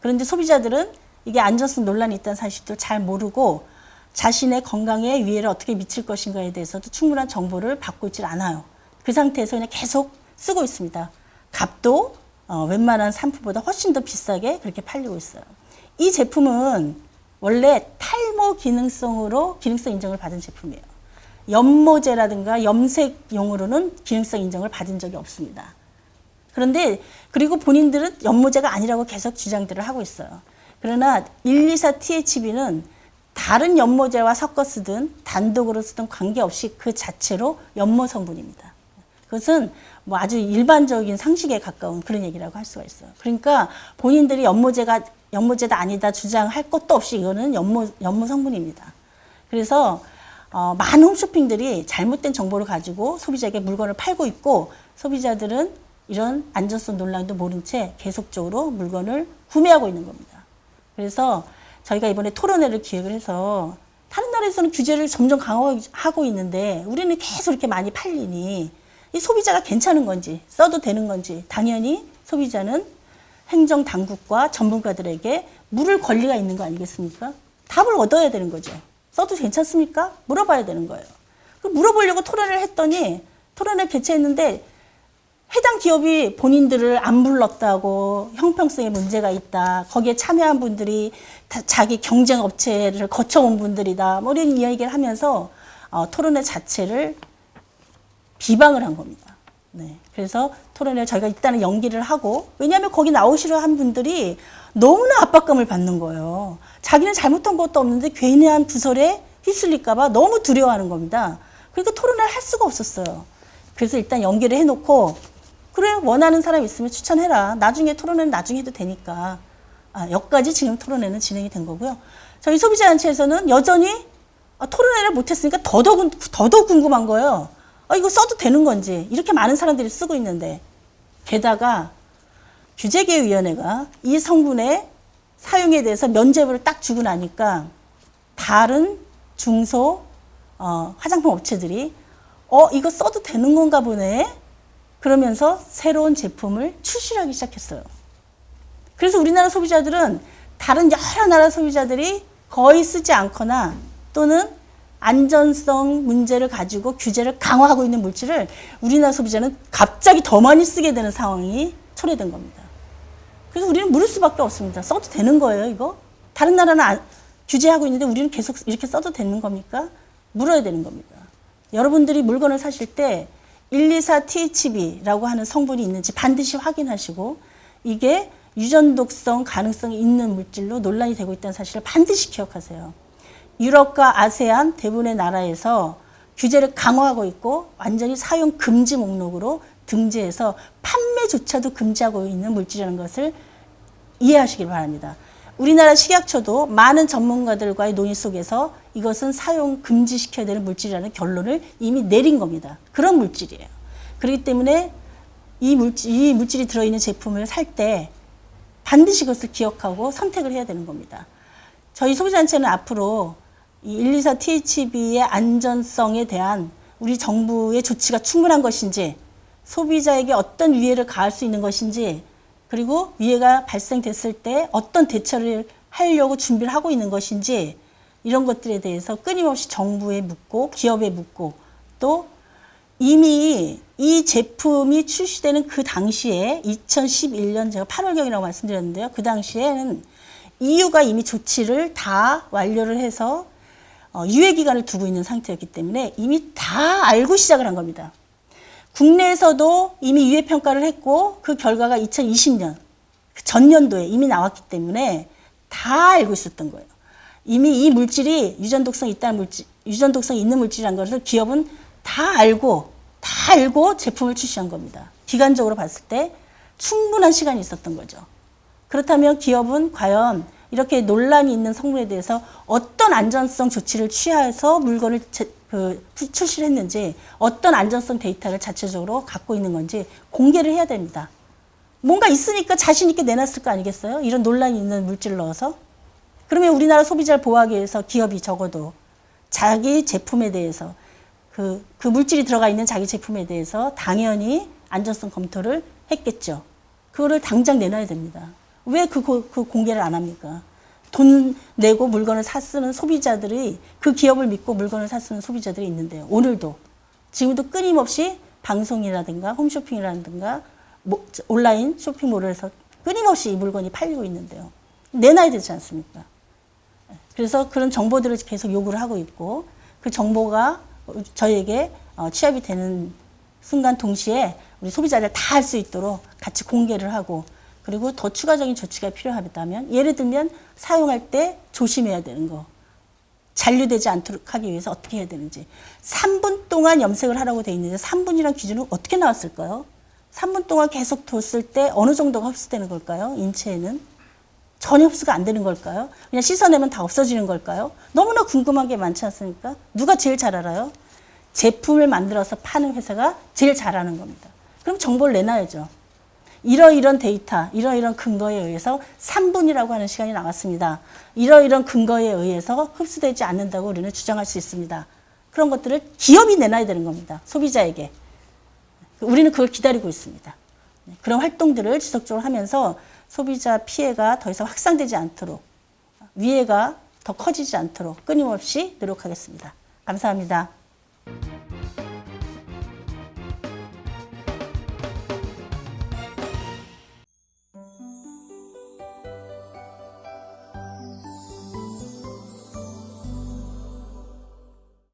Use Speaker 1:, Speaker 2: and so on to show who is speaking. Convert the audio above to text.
Speaker 1: 그런데 소비자들은 이게 안전성 논란이 있다는 사실도 잘 모르고 자신의 건강에 위해를 어떻게 미칠 것인가에 대해서도 충분한 정보를 받고 있질 않아요. 그 상태에서 그냥 계속 쓰고 있습니다. 값도 웬만한 상품보다 훨씬 더 비싸게 그렇게 팔리고 있어요. 이 제품은 원래 탈모 기능성으로 기능성 인정을 받은 제품이에요. 연모제라든가 염색용으로는 기능성 인정을 받은 적이 없습니다. 그런데 그리고 본인들은 연모제가 아니라고 계속 주장들을 하고 있어요. 그러나 124THB는 다른 연모제와 섞어 쓰든 단독으로 쓰든 관계없이 그 자체로 연모 성분입니다. 그것은 뭐 아주 일반적인 상식에 가까운 그런 얘기라고 할 수가 있어요. 그러니까 본인들이 연모제다 아니다 주장할 것도 없이 이거는 연모 성분입니다. 그래서 많은 홈쇼핑들이 잘못된 정보를 가지고 소비자에게 물건을 팔고 있고 소비자들은 이런 안전성 논란도 모른 채 계속적으로 물건을 구매하고 있는 겁니다. 그래서 저희가 이번에 토론회를 기획을 해서 다른 나라에서는 규제를 점점 강화하고 있는데 우리는 계속 이렇게 많이 팔리니 이 소비자가 괜찮은 건지 써도 되는 건지 당연히 소비자는 행정당국과 전문가들에게 물을 권리가 있는 거 아니겠습니까? 답을 얻어야 되는 거죠. 써도 괜찮습니까? 물어봐야 되는 거예요. 물어보려고 토론을 했더니 토론을 개최했는데 해당 기업이 본인들을 안 불렀다고 형평성에 문제가 있다. 거기에 참여한 분들이 자기 경쟁 업체를 거쳐온 분들이다. 뭐 이런 이야기를 하면서 토론회 자체를 비방을 한 겁니다. 네. 그래서 토론회를 저희가 일단은 연기를 하고 왜냐하면 거기 나오시려 한 분들이 너무나 압박감을 받는 거예요. 자기는 잘못한 것도 없는데 괜한 부설에 휩쓸릴까 봐 너무 두려워하는 겁니다. 그러니까 토론회를 할 수가 없었어요. 그래서 일단 연기를 해놓고 그래 원하는 사람 있으면 추천해라. 나중에 토론회는 나중에 해도 되니까. 여기까지 지금 토론회는 진행이 된 거고요. 저희 소비자단체에서는 여전히 토론회를 못했으니까 더더욱 궁금한 거예요. 이거 써도 되는 건지 이렇게 많은 사람들이 쓰고 있는데 게다가 규제개혁위원회가 이 성분의 사용에 대해서 면제부를 딱 주고 나니까 다른 중소 화장품 업체들이 이거 써도 되는 건가 보네 그러면서 새로운 제품을 출시하기 시작했어요. 그래서 우리나라 소비자들은 다른 여러 나라 소비자들이 거의 쓰지 않거나 또는 안전성 문제를 가지고 규제를 강화하고 있는 물질을 우리나라 소비자는 갑자기 더 많이 쓰게 되는 상황이 초래된 겁니다. 그래서 우리는 물을 수밖에 없습니다. 써도 되는 거예요, 이거? 다른 나라는 규제하고 있는데 우리는 계속 이렇게 써도 되는 겁니까? 물어야 되는 겁니다. 여러분들이 물건을 사실 때 124THB라고 하는 성분이 있는지 반드시 확인하시고 이게 유전독성 가능성이 있는 물질로 논란이 되고 있다는 사실을 반드시 기억하세요. 유럽과 아세안 대부분의 나라에서 규제를 강화하고 있고 완전히 사용 금지 목록으로 등재해서 판매조차도 금지하고 있는 물질이라는 것을 이해하시길 바랍니다. 우리나라 식약처도 많은 전문가들과의 논의 속에서 이것은 사용 금지시켜야 되는 물질이라는 결론을 이미 내린 겁니다. 그런 물질이에요. 그렇기 때문에 이 물질이 들어있는 제품을 살 때 반드시 그것을 기억하고 선택을 해야 되는 겁니다. 저희 소비자단체는 앞으로 이 124THB의 안전성에 대한 우리 정부의 조치가 충분한 것인지 소비자에게 어떤 위해를 가할 수 있는 것인지 그리고 위해가 발생됐을 때 어떤 대처를 하려고 준비를 하고 있는 것인지 이런 것들에 대해서 끊임없이 정부에 묻고 기업에 묻고 또 이미 이 제품이 출시되는 그 당시에 2011년 제가 8월경이라고 말씀드렸는데요. 그 당시에는 EU가 이미 조치를 다 완료를 해서 유예기간을 두고 있는 상태였기 때문에 이미 다 알고 시작을 한 겁니다. 국내에서도 이미 유예평가를 했고 그 결과가 2020년 전년도에 이미 나왔기 때문에 다 알고 있었던 거예요. 이미 이 물질이 유전독성이 있는 물질이라는 것을 기업은 다 알고 제품을 출시한 겁니다. 기간적으로 봤을 때 충분한 시간이 있었던 거죠. 그렇다면 기업은 과연 이렇게 논란이 있는 성분에 대해서 어떤 안전성 조치를 취해서 물건을 출시를 했는지 어떤 안전성 데이터를 자체적으로 갖고 있는 건지 공개를 해야 됩니다. 뭔가 있으니까 자신 있게 내놨을 거 아니겠어요? 이런 논란이 있는 물질을 넣어서. 그러면 우리나라 소비자를 보호하기 위해서 기업이 적어도 자기 제품에 대해서 그 물질이 들어가 있는 자기 제품에 대해서 당연히 안전성 검토를 했겠죠. 그거를 당장 내놔야 됩니다. 왜 그 공개를 안 합니까? 돈 내고 물건을 사 쓰는 소비자들이 그 기업을 믿고 물건을 사 쓰는 소비자들이 있는데요. 오늘도 지금도 끊임없이 방송이라든가 홈쇼핑이라든가 온라인 쇼핑몰에서 끊임없이 이 물건이 팔리고 있는데요. 내놔야 되지 않습니까? 그래서 그런 정보들을 계속 요구를 하고 있고 그 정보가 저희에게 취합이 되는 순간 동시에 우리 소비자들 다 할 수 있도록 같이 공개를 하고 그리고 더 추가적인 조치가 필요하다면 예를 들면 사용할 때 조심해야 되는 거 잔류되지 않도록 하기 위해서 어떻게 해야 되는지 3분 동안 염색을 하라고 돼 있는데 3분이란 기준은 어떻게 나왔을까요? 3분 동안 계속 뒀을 때 어느 정도가 흡수되는 걸까요? 인체에는 전혀 흡수가 안 되는 걸까요? 그냥 씻어내면 다 없어지는 걸까요? 너무나 궁금한 게 많지 않습니까? 누가 제일 잘 알아요? 제품을 만들어서 파는 회사가 제일 잘하는 겁니다. 그럼 정보를 내놔야죠. 이러이런 데이터, 이러이런 근거에 의해서 3분이라고 하는 시간이 나왔습니다. 이러이런 근거에 의해서 흡수되지 않는다고 우리는 주장할 수 있습니다. 그런 것들을 기업이 내놔야 되는 겁니다. 소비자에게. 우리는 그걸 기다리고 있습니다. 그런 활동들을 지속적으로 하면서 소비자 피해가 더 이상 확산되지 않도록 위해가 더 커지지 않도록 끊임없이 노력하겠습니다. 감사합니다.